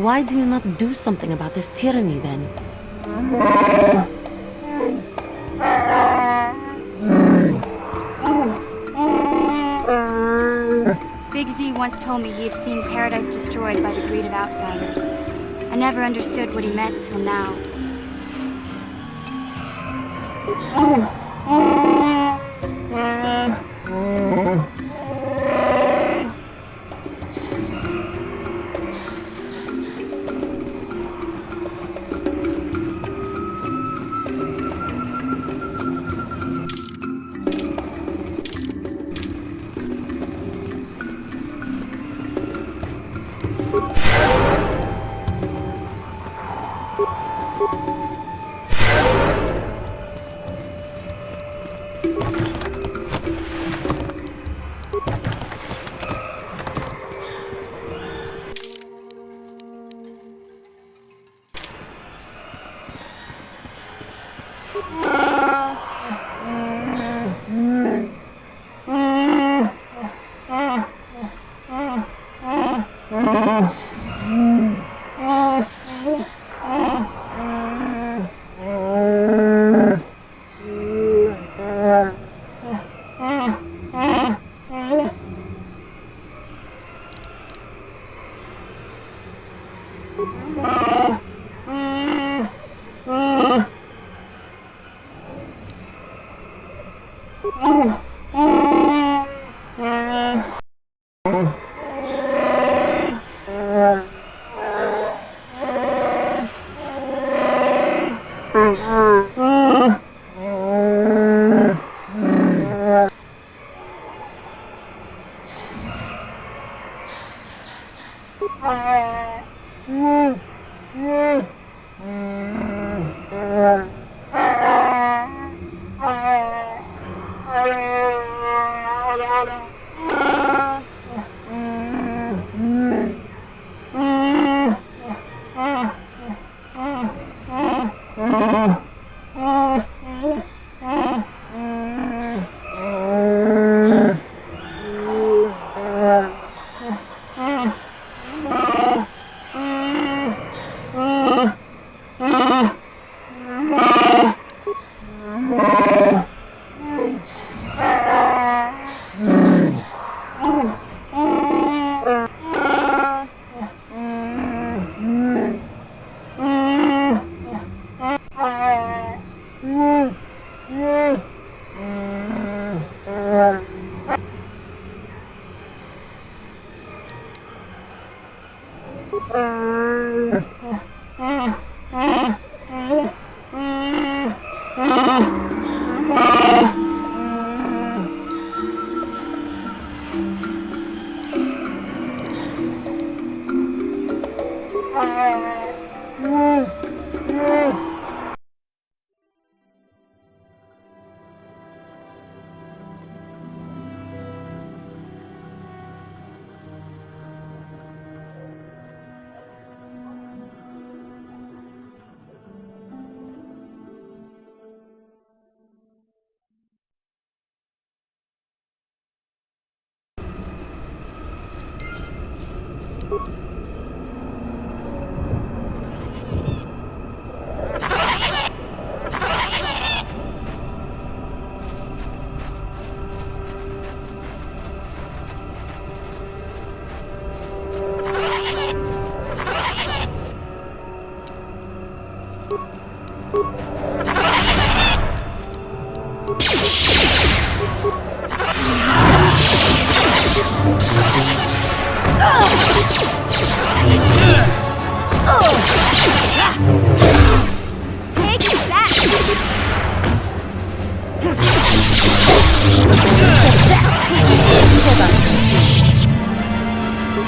Why do you not do something about this tyranny, then? Big Z once told me he had seen paradise destroyed by the greed of outsiders. I never understood what he meant till now.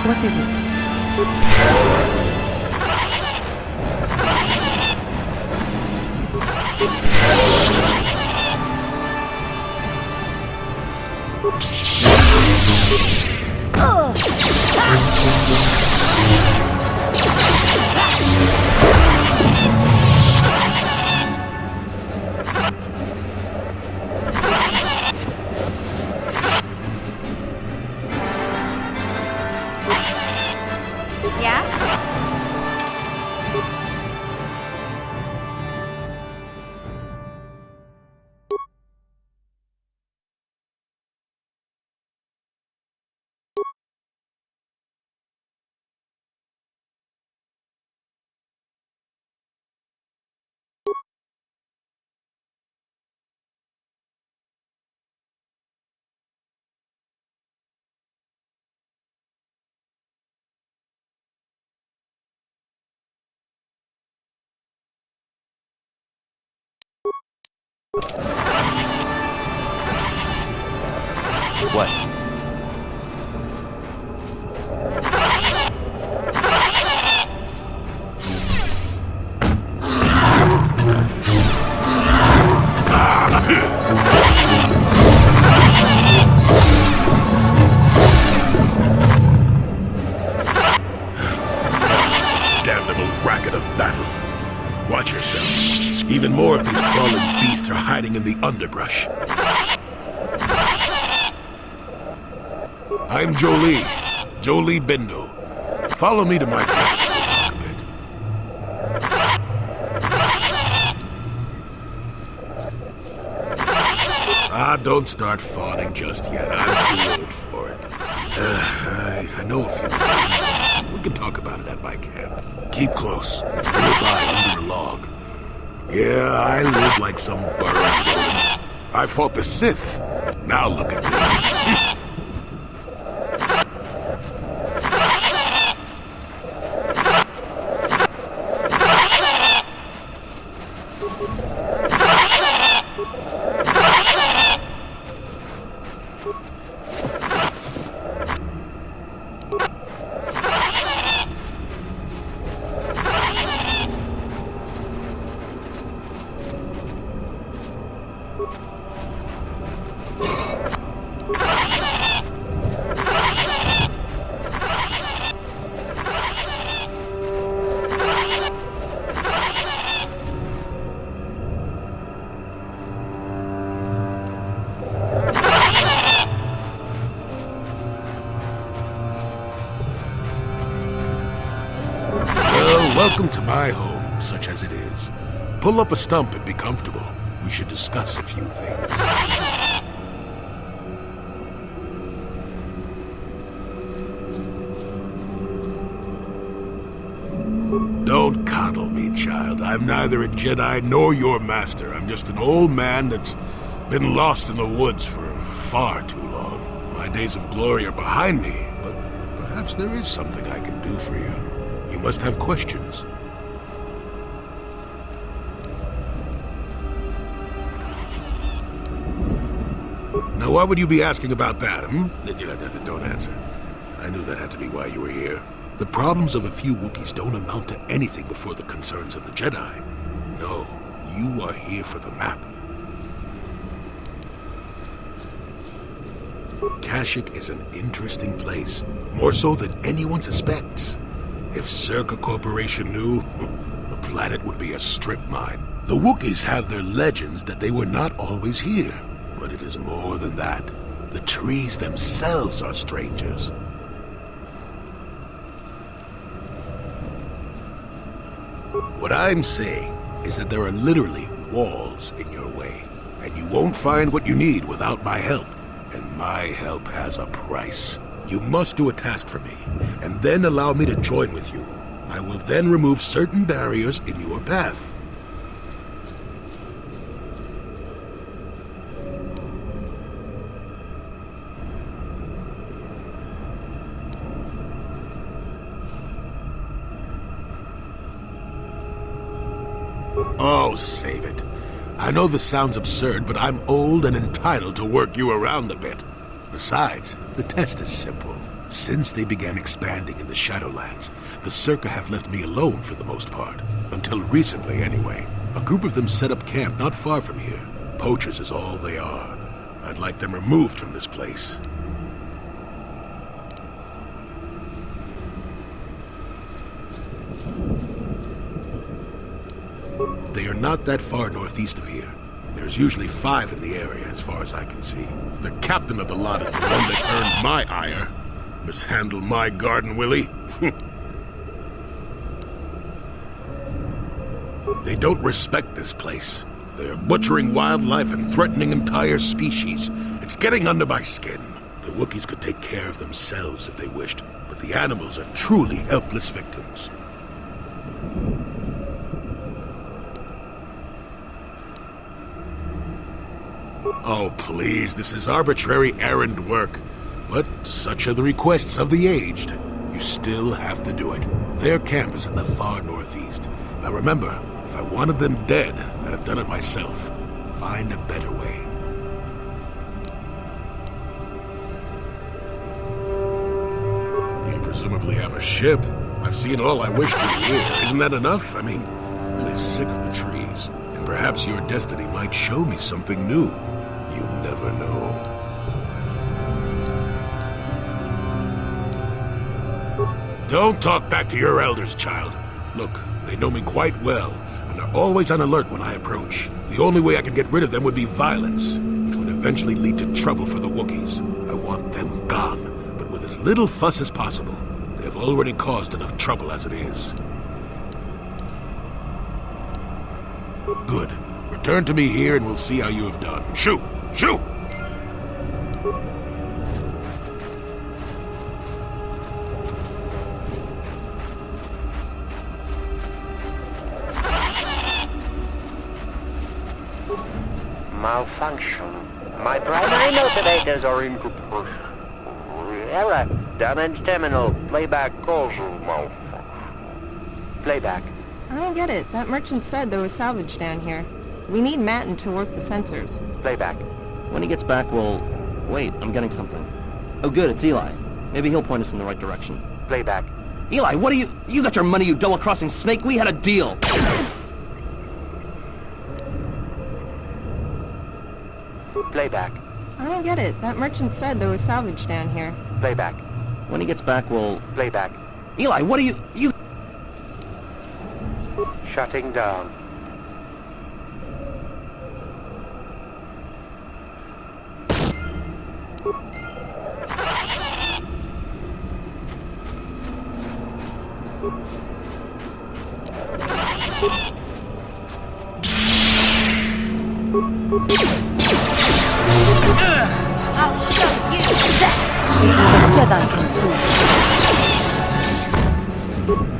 What is it? What? Damnable racket of battle. Watch yourself. Even more of these crawling beasts are hiding in the underbrush. I'm Jolee Bindo. Follow me to my camp. We'll talk a bit. Don't start fawning just yet. I'm too old for it. I know a few things. We can talk about it at my camp. Keep close. It's nearby under a log. Yeah, I live like some burrowing rodent. I fought the Sith. Now look at me. Welcome to my home, such as it is. Pull up a stump and be comfortable. We should discuss a few things. Don't coddle me, child. I'm neither a Jedi nor your master. I'm just an old man that's been lost in the woods for far too long. My days of glory are behind me, but perhaps there is something I can do for you. must have questions. Now, why would you be asking about that, Don't answer. I knew that had to be why you were here. The problems of a few Wookiees don't amount to anything before the concerns of the Jedi. No, you are here for the map. Kashyyyk is an interesting place, more so than anyone suspects. If Czerka Corporation knew, the planet would be a strip mine. The Wookiees have their legends that they were not always here, but it is more than that. The trees themselves are strangers. What I'm saying is that there are literally walls in your way, and you won't find what you need without my help. And my help has a price. You must do a task for me, and then allow me to join with you. I will then remove certain barriers in your path. Oh, save it. I know this sounds absurd, but I'm old and entitled to work you around a bit. Besides, the test is simple. Since they began expanding in the Shadowlands, the Czerka have left me alone for the most part. Until recently, anyway. A group of them set up camp not far from here. Poachers is all they are. I'd like them removed from this place. They are not that far northeast of here. There's usually 5 in the area, as far as I can see. The captain of the lot is the one that earned my ire. Mishandle my garden, Willie. They don't respect this place. They are butchering wildlife and threatening entire species. It's getting under my skin. The Wookiees could take care of themselves if they wished, but the animals are truly helpless victims. Oh, please, this is arbitrary errand work. But such are the requests of the aged. You still have to do it. Their camp is in the far northeast. Now remember, if I wanted them dead, I'd have done it myself. Find a better way. You presumably have a ship. I've seen all I wish to here. Isn't that enough? I mean, I'm really sick of the trees. And perhaps your destiny might show me something new. You never know. Don't talk back to your elders, child. Look, they know me quite well, and are always on alert when I approach. The only way I can get rid of them would be violence, which would eventually lead to trouble for the Wookiees. I want them gone, but with as little fuss as possible. They have already caused enough trouble as it is. Good. Return to me here and we'll see how you have done. Shoo! Shoo! Malfunction. My primary motivators are incompatible. Error. Damage terminal. Playback causal malfunction. Playback. I don't get it. That merchant said there was salvage down here. We need Matin to work the sensors. Playback. When he gets back, we'll... Wait, I'm getting something. Oh good, it's Eli. Maybe he'll point us in the right direction. Playback. Eli, what are you... You got your money, you double-crossing snake! We had a deal! Playback. I don't get it. That merchant said there was salvage down here. Playback. When he gets back, we'll... Playback. Eli, what are you... You... Shutting down. I'll show you that! Jedi can prove.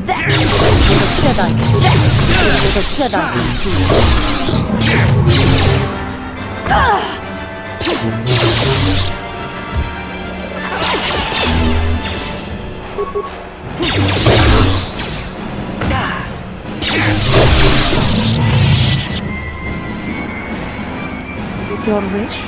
That! Jedi can prove. The Jedi can prove. Your wish?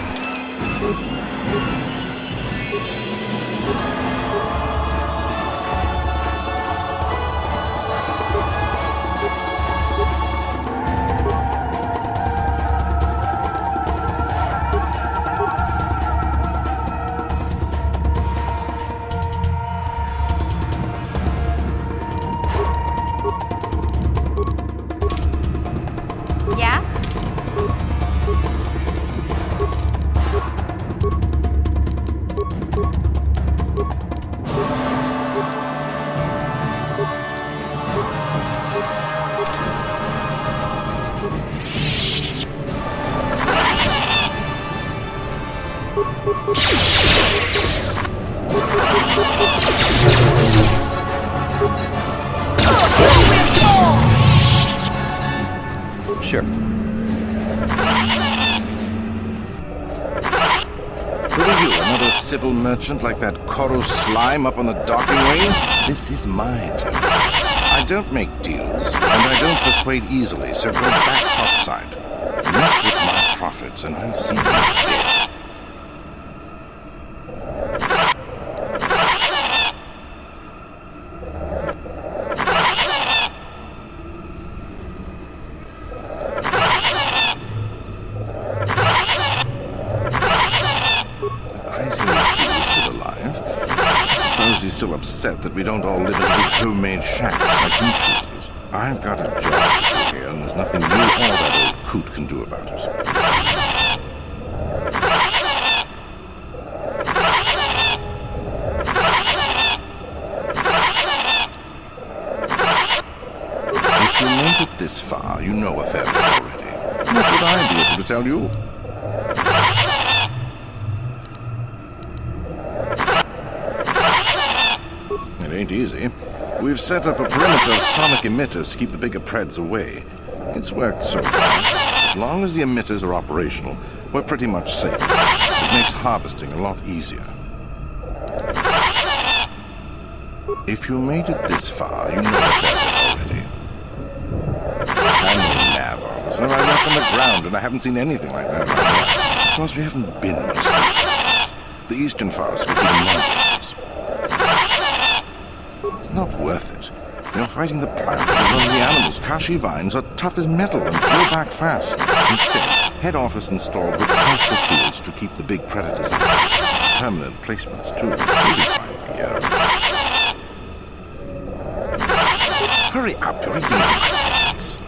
Yeah? Sure. Who are you, another civil merchant like that Koro slime up on the docking ring? This is my turn. I don't make deals, and I don't persuade easily, so go back topside. Mess with my profits, and I'll see you dead. He's still upset that we don't all live in big homemade shacks like he chooses. I've got a job to do here, and there's nothing you or that old coot can do about it. If you made it this far, you know a fair bit already. What would I be able to tell you? It ain't easy. We've set up a perimeter of sonic emitters to keep the bigger preds away. It's worked so far. As long as the emitters are operational, we're pretty much safe. It makes harvesting a lot easier. If you made it this far, you know a fair bit already. I'm a nav officer. I work on the ground, and I haven't seen anything like that right now. Of course, we haven't been much farther. The eastern forest was even more dangerous. It's not worth it. You're fighting the plants as well as the animals. Kashyyyk vines are tough as metal and grow back fast. Instead, head office installed repulsor fields to keep the big predators out. Permanent placements, too. You'll be fine for years. Hurry up, you're eating my profits.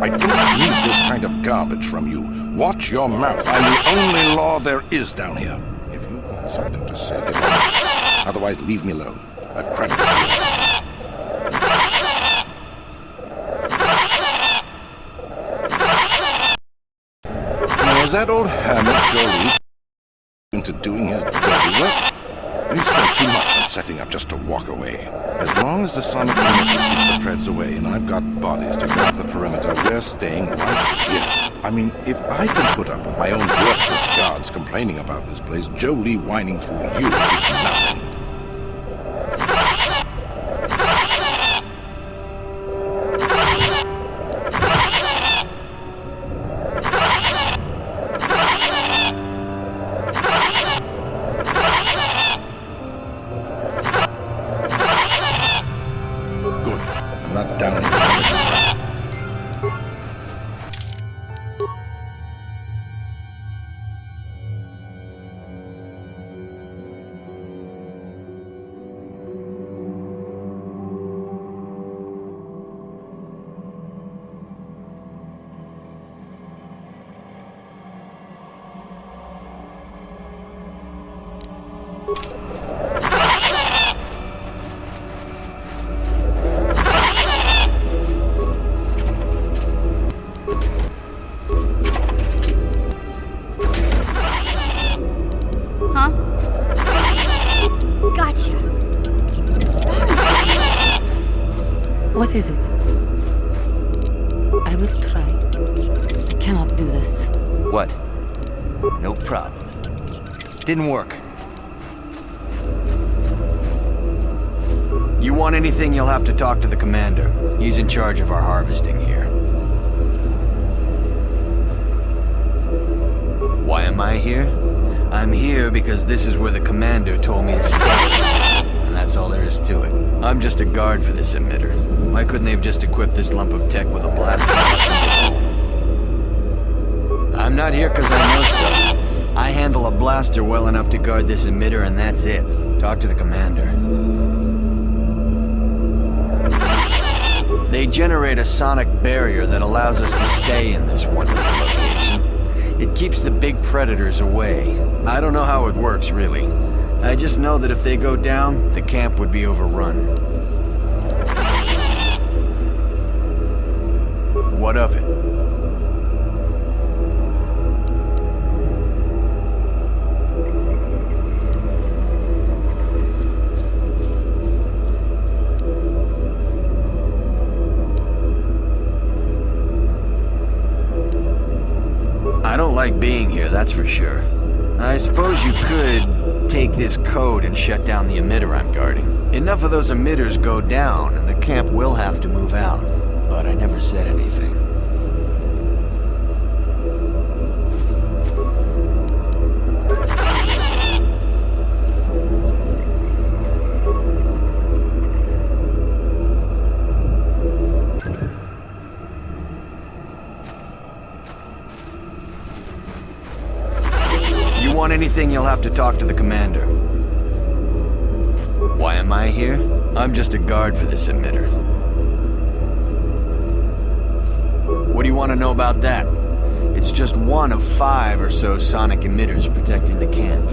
I don't need this kind of garbage from you. Watch your mouth. I'm the only law there is down here. If you've got something to say, get on. Otherwise, leave me alone. I've credit for you. Now, is that old hermit Jolee into doing his dirty work? We spent too much on setting up just to walk away. As long as the sonic emitters keep the Preds away and I've got bodies to guard the perimeter, we're staying right here. I mean, if I can put up with my own worthless guards complaining about this place, Jolee whining through you is nothing. What is it? I will try. I cannot do this. What? No problem. Didn't work. You want anything, you'll have to talk to the commander. He's in charge of our harvesting here. Why am I here? I'm here because this is where the commander told me to stay. And that's all there is to it. I'm just a guard for this emitter. Why couldn't they have just equipped this lump of tech with a blaster? I'm not here because I know stuff. I handle a blaster well enough to guard this emitter, and that's it. Talk to the commander. They generate a sonic barrier that allows us to stay in this wonderful location. It keeps the big predators away. I don't know how it works, really. I just know that if they go down, the camp would be overrun. What of it? I don't like being here, that's for sure. I suppose you could take this code and shut down the emitter I'm guarding. Enough of those emitters go down, and the camp will have to move out. But I never said anything. Want anything, you'll have to talk to the commander. Why am I here? I'm just a guard for this emitter. What do you want to know about that? It's just one of 5 or so sonic emitters protecting the camp.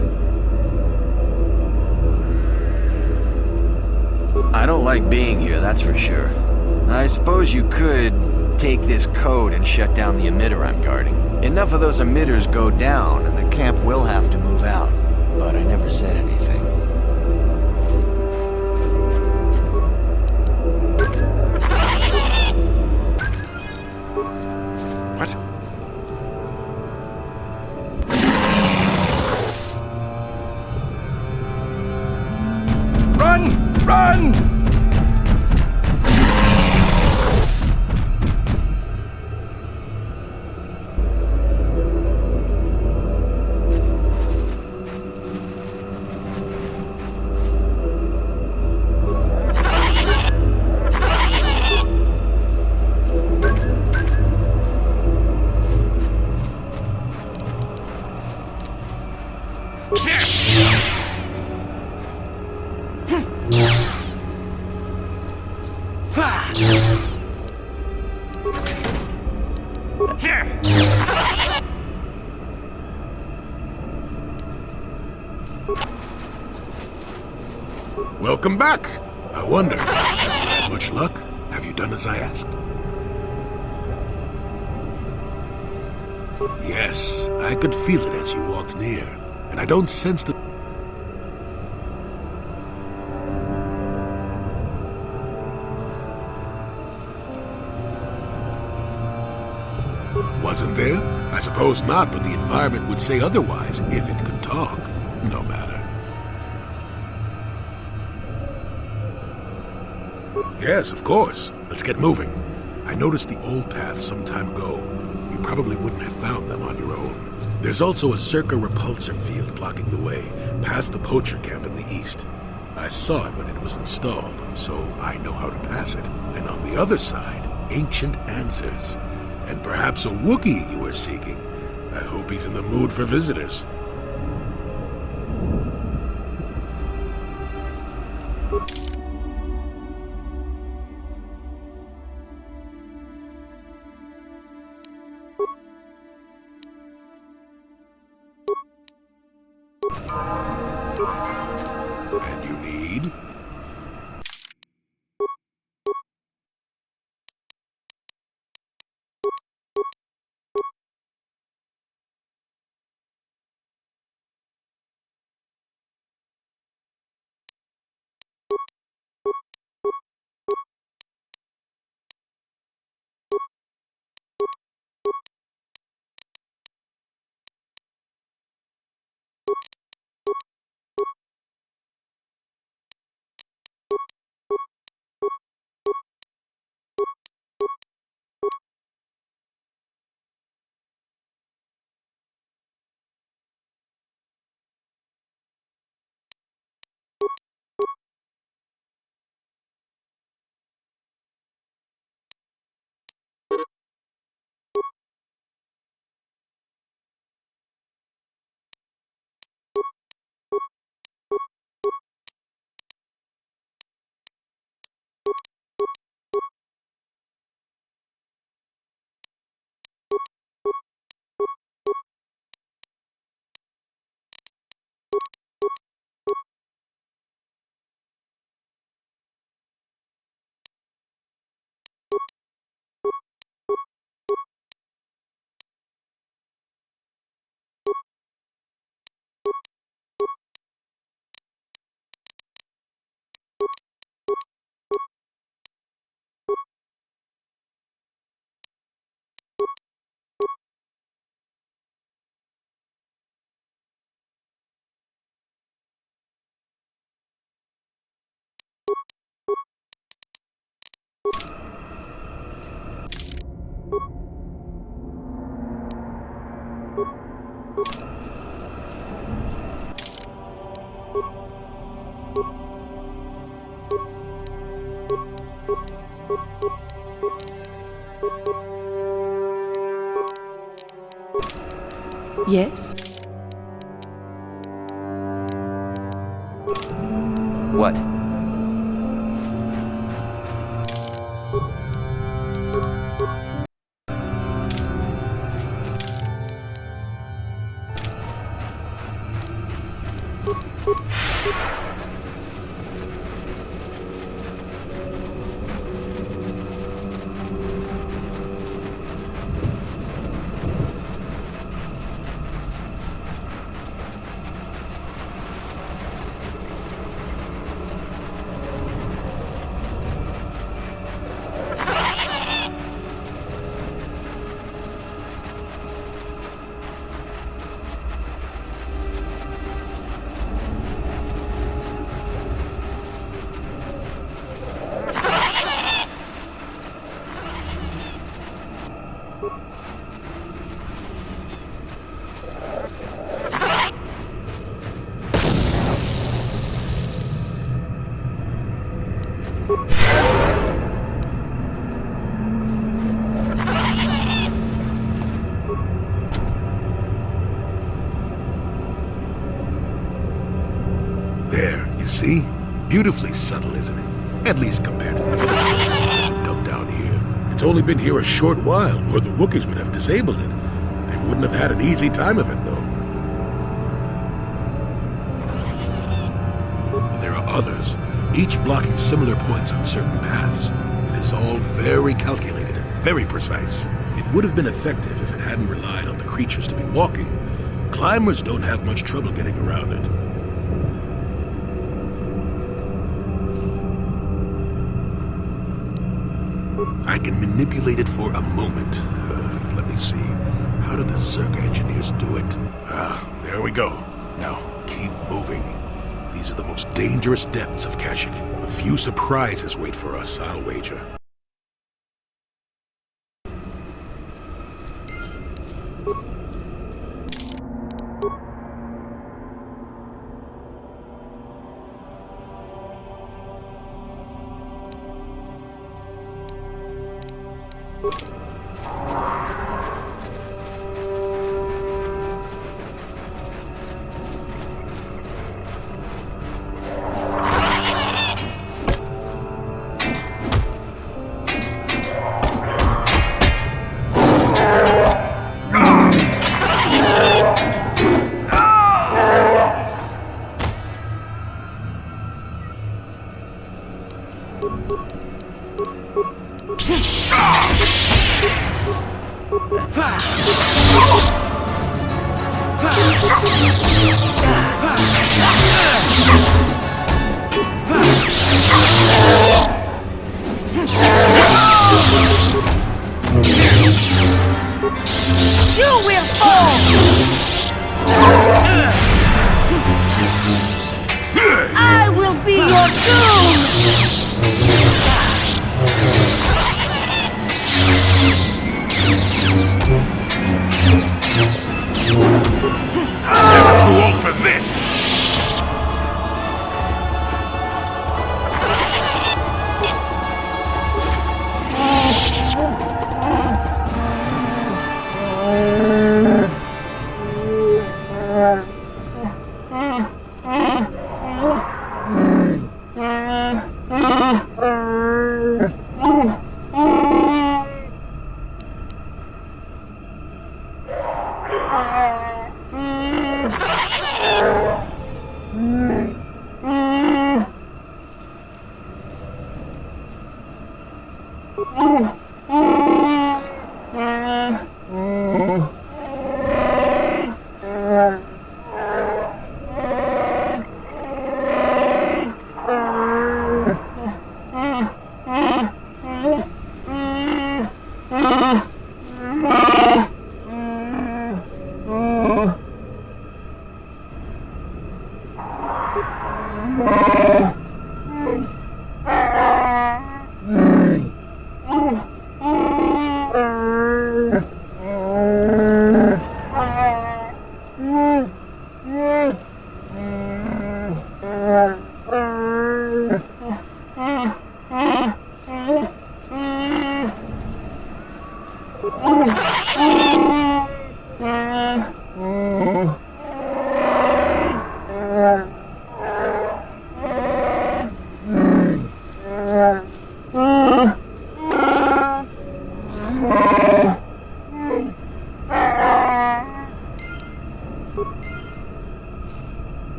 I don't like being here, that's for sure. I suppose you could take this code and shut down the emitter I'm guarding. Enough of those emitters go down, and the camp will have to move out. But I never said anything. What? Run! Run! Welcome back! I wonder, have you had much luck? Have you done as I asked? Yes, I could feel it as you walked near, and I don't sense the... Wasn't there? I suppose not, but the environment would say otherwise if it could talk. No matter. Yes, of course. Let's get moving. I noticed the old paths some time ago. You probably wouldn't have found them on your own. There's also a Czerka repulsor field blocking the way, past the poacher camp in the east. I saw it when it was installed, so I know how to pass it. And on the other side, ancient answers. And perhaps a Wookiee you were seeking. I hope he's in the mood for visitors. And you need? Yes? What? There, you see? Beautifully subtle, isn't it? At least compared to the other that been dumped down here. It's only been here a short while, or the Wookiees would have disabled it. They wouldn't have had an easy time of it, though. There are others, each blocking similar points on certain paths. It is all very calculated, very precise. It would have been effective if it hadn't relied on the creatures to be walking. Climbers don't have much trouble getting around it. I can manipulate it for a moment. Let me see. How did the Czerka engineers do it? There we go. Now, keep moving. These are the most dangerous depths of Kashyyyk. A few surprises wait for us, I'll wager.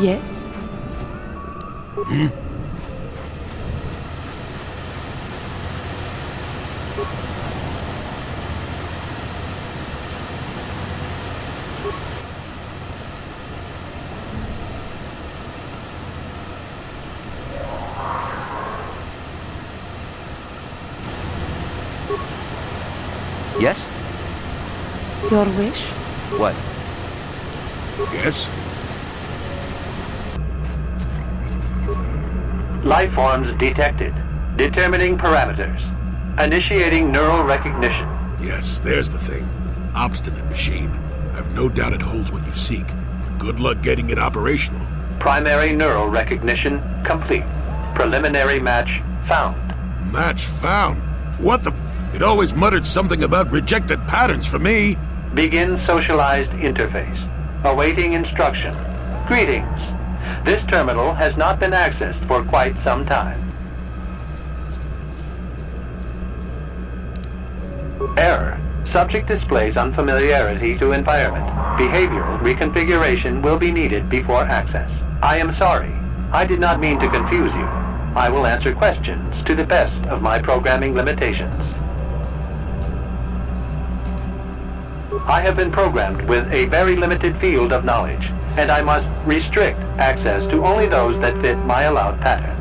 Yes? Yes? Your wish? What? Yes? Life forms detected. Determining parameters. Initiating neural recognition. Yes, there's the thing. Obstinate machine. I've no doubt it holds what you seek, but good luck getting it operational. Primary neural recognition complete. Preliminary match found. Match found? What the... It always muttered something about rejected patterns for me. Begin socialized interface. Awaiting instruction. Greetings. This terminal has not been accessed for quite some time. Error. Subject displays unfamiliarity to environment. Behavioral reconfiguration will be needed before access. I am sorry. I did not mean to confuse you. I will answer questions to the best of my programming limitations. I have been programmed with a very limited field of knowledge, and I must restrict access to only those that fit my allowed pattern.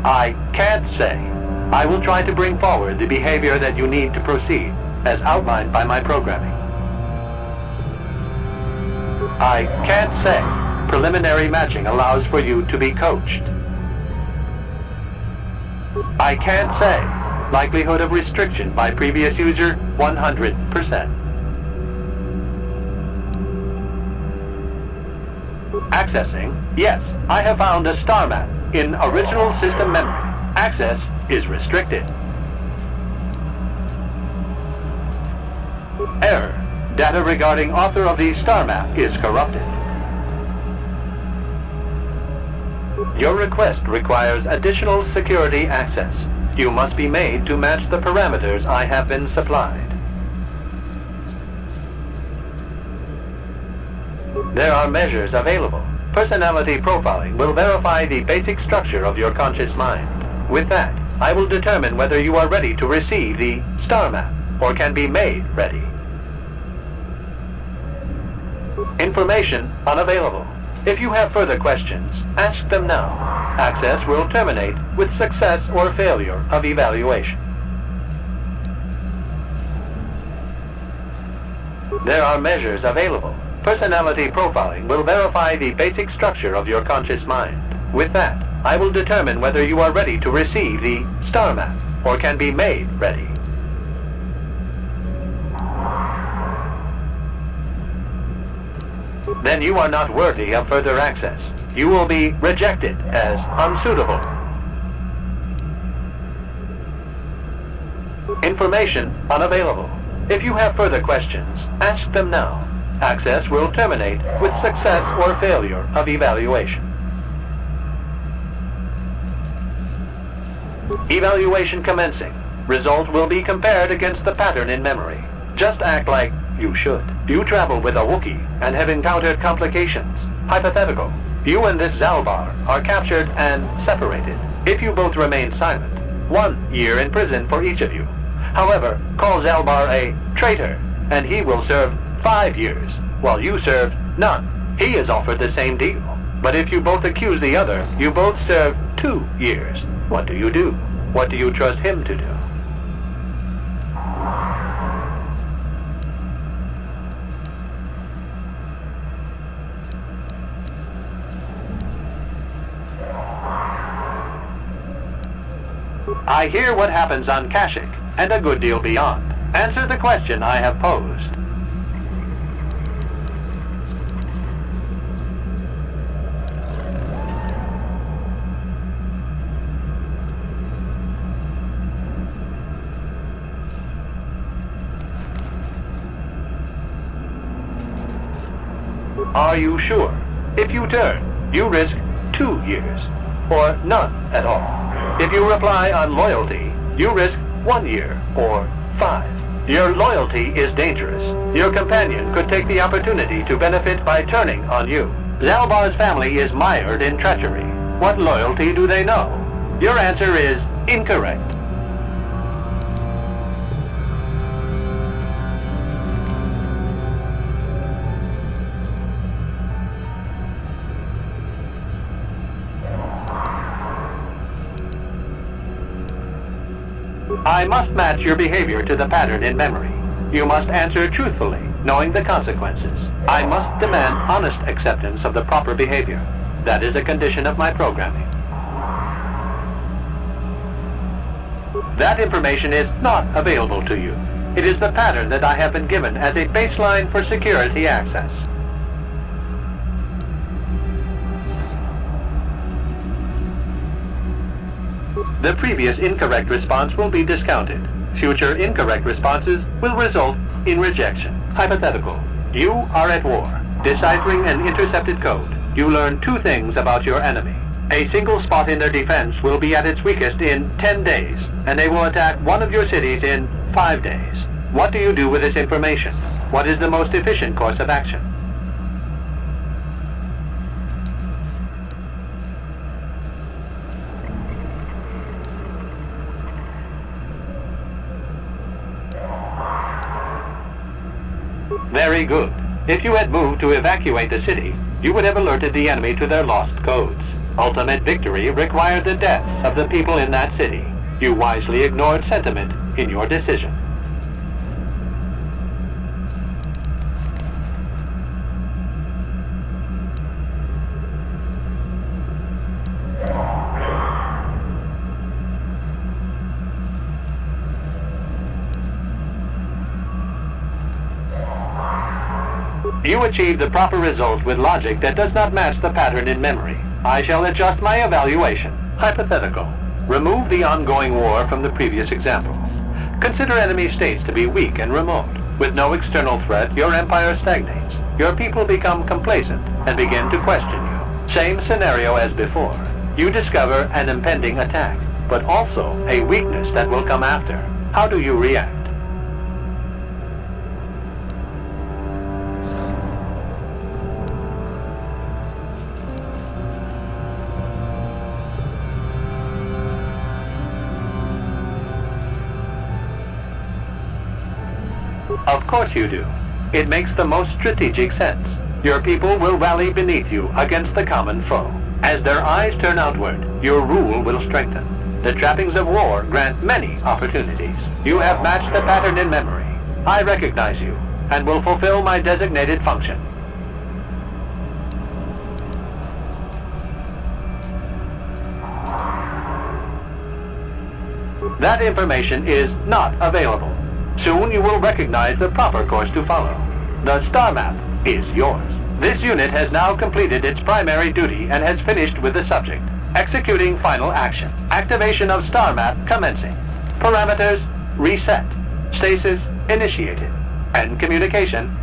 I can't say. I will try to bring forward the behavior that you need to proceed, as outlined by my programming. I can't say. Preliminary matching allows for you to be coached. I can't say. Likelihood of restriction by previous user, 100%. Accessing. Yes, I have found a star map in original system memory. Access is restricted. Error. Data regarding author of the star map is corrupted. Your request requires additional security access. You must be made to match the parameters I have been supplied. There are measures available. Personality profiling will verify the basic structure of your conscious mind. With that, I will determine whether you are ready to receive the star map, or can be made ready. Information unavailable. If you have further questions, ask them now. Access will terminate with success or failure of evaluation. There are measures available. Personality profiling will verify the basic structure of your conscious mind. With that, I will determine whether you are ready to receive the star map, or can be made ready. Then you are not worthy of further access. You will be rejected as unsuitable. Information unavailable. If you have further questions, ask them now. Access will terminate with success or failure of evaluation. Evaluation commencing. Result will be compared against the pattern in memory. Just act like you should. You travel with a Wookiee and have encountered complications. Hypothetical. You and this Zalbar are captured and separated. If you both remain silent, 1 year in prison for each of you. However, call Zalbar a traitor, and he will serve 5 years, while you serve none. He is offered the same deal. But if you both accuse the other, you both serve 2 years. What do you do? What do you trust him to do? I hear what happens on Kashyyyk, and a good deal beyond. Answer the question I have posed. Are you sure? If you turn, you risk 2 years, or none at all. If you reply on loyalty, you risk 1 year, or 5. Your loyalty is dangerous. Your companion could take the opportunity to benefit by turning on you. Zalbar's family is mired in treachery. What loyalty do they know? Your answer is incorrect. I must match your behavior to the pattern in memory. You must answer truthfully, knowing the consequences. I must demand honest acceptance of the proper behavior. That is a condition of my programming. That information is not available to you. It is the pattern that I have been given as a baseline for security access. The previous incorrect response will be discounted. Future incorrect responses will result in rejection. Hypothetical. You are at war. Deciphering an intercepted code, you learn two things about your enemy. A single spot in their defense will be at its weakest in 10 days, and they will attack one of your cities in 5 days. What do you do with this information? What is the most efficient course of action? Very good. If you had moved to evacuate the city, you would have alerted the enemy to their lost codes. Ultimate victory required the deaths of the people in that city. You wisely ignored sentiment in your decision. You achieved the proper result with logic that does not match the pattern in memory. I shall adjust my evaluation. Hypothetical. Remove the ongoing war from the previous example. Consider enemy states to be weak and remote. With no external threat, your empire stagnates. Your people become complacent and begin to question you. Same scenario as before. You discover an impending attack, but also a weakness that will come after. How do you react? Of course you do. It makes the most strategic sense. Your people will rally beneath you against the common foe. As their eyes turn outward, your rule will strengthen. The trappings of war grant many opportunities. You have matched the pattern in memory. I recognize you and will fulfill my designated function. That information is not available. Soon you will recognize the proper course to follow. The star map is yours. This unit has now completed its primary duty and has finished with the subject. Executing final action. Activation of star map commencing. Parameters reset. Stasis initiated. End communication.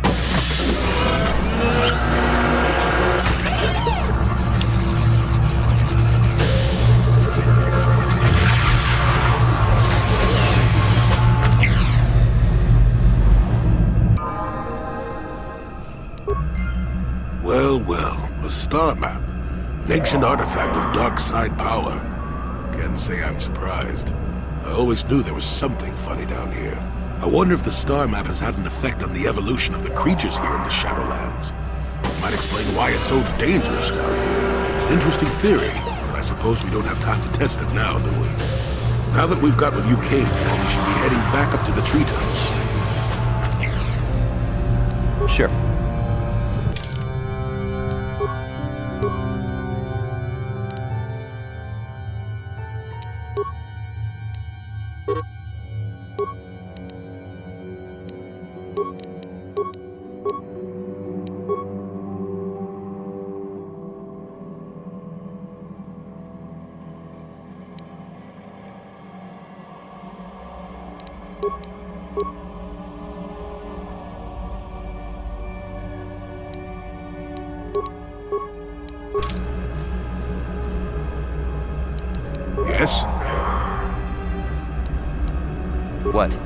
Well, a star map. An ancient artifact of dark side power. Can't say I'm surprised. I always knew there was something funny down here. I wonder if the star map has had an effect on the evolution of the creatures here in the Shadowlands. It might explain why it's so dangerous down here. Interesting theory, but I suppose we don't have time to test it now, do we? Now that we've got what you came for, we should be heading back up to the treetops. Sure. Yes? What?